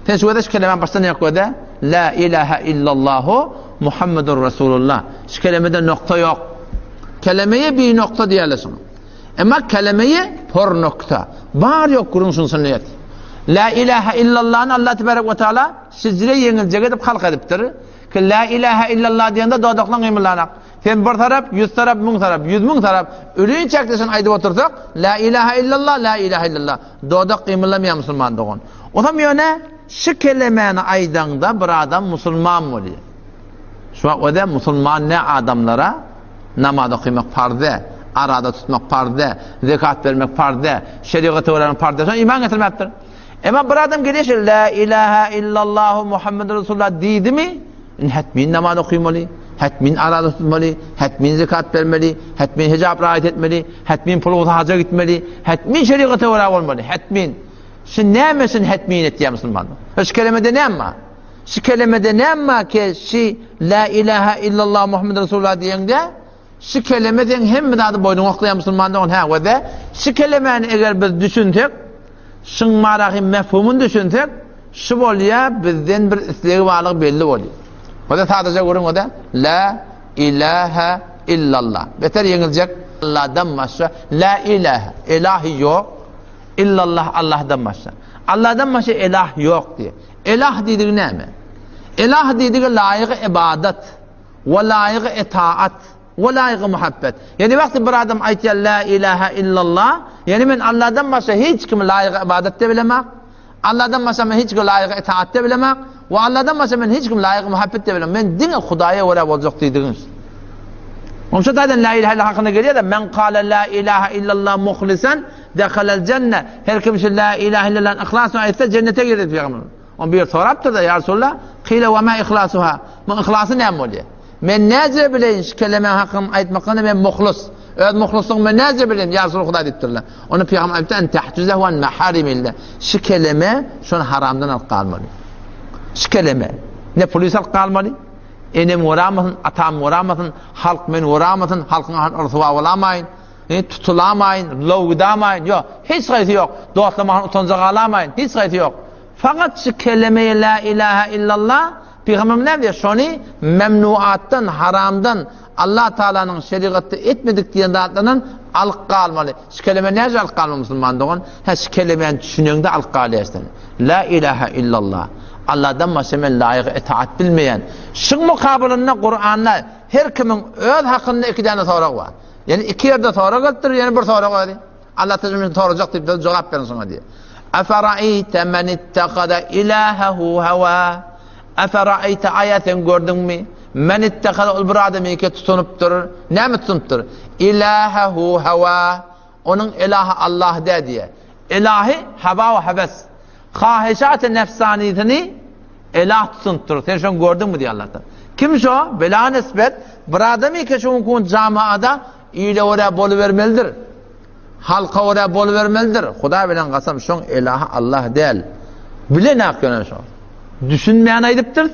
Teşvede şu kelime başta ne yok de? La ilahe illallahu Muhammedur Resulullah. Şu kelimede nokta yok. Kelimeye bir nokta diyorlar. Ama kelimeye por nokta. Var yok kurunsun sünnet. La ilahe illallah'ın Allah tebarek ve teala sizlere yenilecek edip halk ediptir. Ki la ilahe illallah diyende doğdaklan kıymırlanak. Sen bir taraf, 100 taraf, 1000 taraf, 100.000 taraf. Ölüyün çektesin ayda otursak. La ilahe illallah, la ilahe illallah. Doğdak kıymırlamayan Müslüman doğun. O zaman yöne şu kelimeni aydanda bir adam Müslüman oluyor. Şu an o da Müslüman ne adamlara namazı kıymak farz, arada tutmak farz, zekat vermek farz, şeriatı öğrenmek farz. Sonra iman getirmektir. Ama bir adam geliyor la ilahe illallah Muhammed Resulullah dedi mi? Hatmin namazı kıymalı, hatmin arada tutmalı, hatmin zekat vermeli, hatmin hicab riayet etmeli, hatmin pulu hacca gitmeli, hatmin şeriatı öğrenmek olmalı, hatmin. Şimdi ne mesin hatmin ettiği Müslüman? Şu kelimede ne ama? Şu kelimede ne ama ki şu la ilahe illallah Muhammed Resulullah diyende şu kelimeden hem de adı boynun oklayan Müslümandan ha ve de şu kelimeyi eğer biz düşünsek şun maraqi mefhumun düşünsek şu oluyor bizden bir isteği varlık belli oluyor. O da sadece görün o da la ilahe illallah. Beter yenilecek Allah'dan başka la ilahe ilahi yok. İllallah Allah'dan başka. Allah'dan başka ilah yok diye. İlah dediği ne mi? İlah dediği layık ibadet ve layık itaat ve layık muhabbet. Yani vakti bir adam aytıyor la ilahe illallah, yani ben Allah'dan başka hiç kim layık ibadette bilemek, Allah'dan başka ben hiç kim layık itaatte bilemek ve Allah'dan başka ben hiç kim layık muhabbette bilemek. Ben dine Hudaya uğrab olacak dediğiniz. Onun için zaten la ilahe illallah hakkında geliyor da men kâle la ilahe illallah muhlisen dehalel cennet. Her kimse la ilahe illallah ihlasını ayetse cennete girer Peygamber. On bir soraptır da ya Resulullah kıyle ve ma ihlasuha. Bu ihlası ne oluyor? Men nece bileyim şu kelime hakkını aytmakını ben muhlus. Evet muhlusluk men nece bileyim ya Resulullah Huda deyiptirler. Onu Peygamber ayıptı en tehtuzehu en meharimillah. Şu kelime şunu haramdan al kalmalı. Şu kelime ne polis al kalmalı? Enem uğramasın, atam uğramasın, halk men uğramasın, halkın rıtıva olamayın, tutulamayın, lovgudamayın, yok, hiç gayreti yok, doğatlamahan utanacak alamayın, hiç gayreti yok. Fakat şu kelime-i la ilahe illallah, Peygamber ne diyor? Şunu memnuattan, haramdan, Allah Teala'nın şeriatı etmedik diyen dağıtlarının alık kalmalı. Şu kelime nece alık kalmalı Müslüman doğun? Şu kelimeyi düşünüyorsun alık kalıyorsun. La ilahe illallah. Allah'dan başka layık itaat bilmeyen. Şun mukabilinde Kur'an'da her kimin öz hakkında iki tane soru var. Yani iki yerde soru geldir, yani bir soru var. Allah tecrübesini soracak deyip de cevap verin sana diye. Efera'eyte men ittekada ilahehu heva. Efera'eyte ayetin gördün mü? Men ittekada bir adamı ki tutunup durur. Ne mi tutunup durur? İlahehu heva. Onun ilahı Allah de diye. İlahi heva ve heves. Kahişat-ı nefsaniyetini ilah tutuntur. Sen şunu gördün mü diye Allah'tan. Kim şu? Bela nispet. Bir adamı ki şu camiada ile oraya bolu vermelidir. Halka oraya bolu vermelidir. Huda bilen kasam şun ilahı Allah değil. Bile ne yapıyorsun şu? Düşünmeyen ayıptır.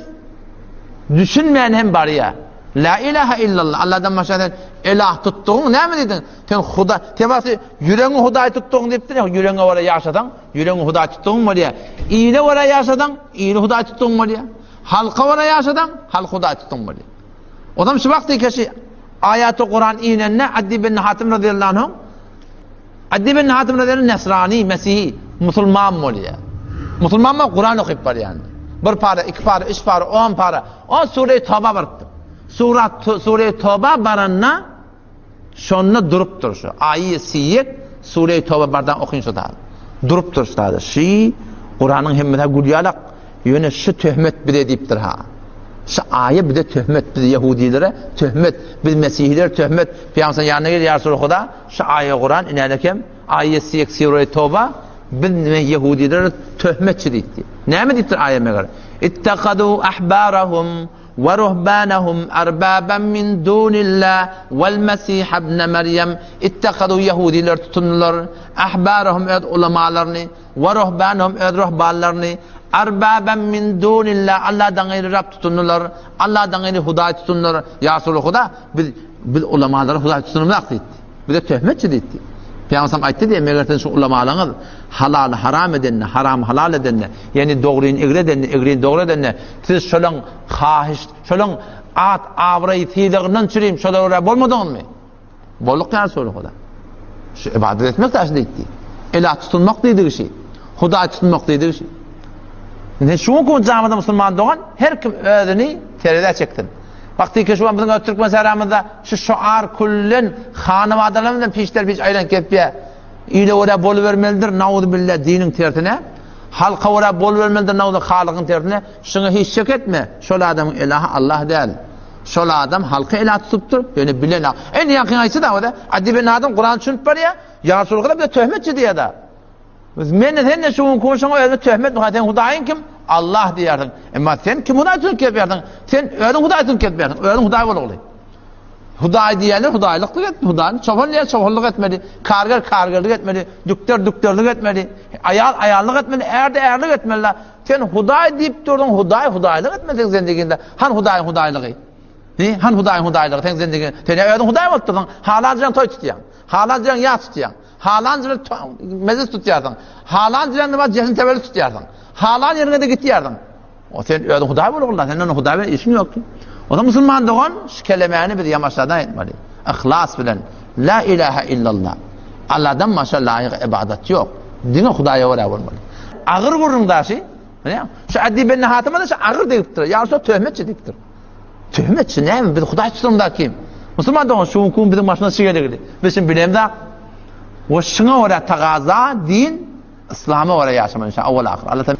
Düşünmeyen hem bari ya. La ilahe illallah. Allah'dan başka ilah tuttuğun ne mi dedin? Sen Huda, tebası yüreğini Huda'yı tuttuğun deyip de yüreğini oraya yaşadın, yüreğini Huda'yı tuttuğun mu diye. İyile oraya yaşadın, iyile Huda'yı tuttuğun mu diye. Halka oraya yaşadın, halka Huda'yı tuttuğun mu diye. O zaman şu vakti ki ayat-ı Kur'an inenne Addi bin Hatim radıyallahu anh, Addi bin Hatim radıyallahu anh Nesrani, Mesihi, Müslüman mı diye. Müslüman mı? Kur'an okuyup var yani. Bir para, iki para, üç para, 10 para. O Sure-i Tevbe vardı. Sure-i Tevbe baranna şonuna durup dur şu. Ayı siyek Sure-i Tevbe bardan okuyun şu da. Durup dur şu da. Şu Kur'an'ın hemmete gülüyalak yöne şu töhmet bir deyiptir ha. Şu ayı bir de töhmet, bir de Yahudilere töhmet, bir Mesihilere töhmet. Peygamber'in yanına gelir ya Resulullah şu ayı Kur'an inelekem ayı siyek Sure-i Tevbe bir Yahudilere töhmetçi deyipti. Ne mi deyiptir ayeme göre? İttekadu ahbarahum ve ruhbanahum erbaben min dunillah vel mesih ibn Meryem. İttekadu Yahudiler tutunurlar, ahbarahum öd ulamalarını ve ruhbanahum öd ruhbanlarını erbaben min dunillah, Allah'dan gayrı Rab tutunurlar, Allah'dan gayrı Huda tutunurlar. Ya Resulullah Huda bil ulamaları Huda tutunurlar deyip. Bir de töhmetçi deyip. Peygamber aytdı diye megerten şu ulamalarınız halal haram edenle, haram halal edenle, yani doğruyu egre edenle, egreyi doğru edenle, siz şolan hahiş, şolan at avrayı tiyliğinden çüreyim, şolara bolmadın mı? Bolluk yani söyle Huda. Şu ibadet etmek de aşırı etti. Elah tutunmak dediği şey. Huda tutunmak dediği şey. Ne şu an camide Müslüman doğan her kim özünü terede çektin. Vakti ki şu an bizim Türkmen seramızda şu şuar kullen hanım adamlarından peşler peş aylan ketpe. İle oraya bol vermelidir nauzu billah dinin tertine. Halka oraya bol vermelidir nauzu Halık'ın tertine. Şunu hiç şek etme. Şol adamın ilahı Allah değil. Şol adam halka ilah tutuptur. Yani bilen en yakın ayısı da o da. Adi ben adam Kur'an düşünüp var ya. Ya Resulullah bir de töhmetçi diye da. Men ne şu konuşan öyle töhmet haten Hudayın kim? Allah diyerdin. Ama sen kim Huday tülk yapardın? Sen öyle Huday tülk yapardın. Öyle Huday bol olayım. Huday diyenler hudaylıklık etmedi. Hudayın çobanlık etmedi. Kargırlık etmedi. Düktörlük etmedi. Ayarlık etmedi. Erlik etmediler. Sen Huday deyip durdun. Hudaylık etmedin zendiginde. Han Hudaylığı. Han Hudaylığı. Sen zendiginde. Sen öyle Huday mı tuttun? Halancıdan toy tutuyan. Halancıdan yağ tutuyan. Halancıdan meclis tutuyarsın. Halancıdan da cesin teveli tutuyarsın. Halan yerine de gidiyarsın. O sen öyle Huday mı olurlar? Senin Huday ve işin yok ki. O da Müslüman doğan şu kelimeni bir yamaçlardan etmeli. İhlas bilen la ilahe illallah. Allah'dan başka layık ibadet yok. Dine Hudaya oraya vurmalı. Ağır vurun da şey. Şu addi ben hatıma da şu ağır deyiptir. Yarısı töhmetçi deyiptir. Töhmetçi ne mi? Bir Huday tutum da kim? Müslüman doğan şu hukum bizim başına sigara. Bizim bilem de o şuna oraya tağaza din İslam'a oraya yaşaman inşallah. Evvel ahir.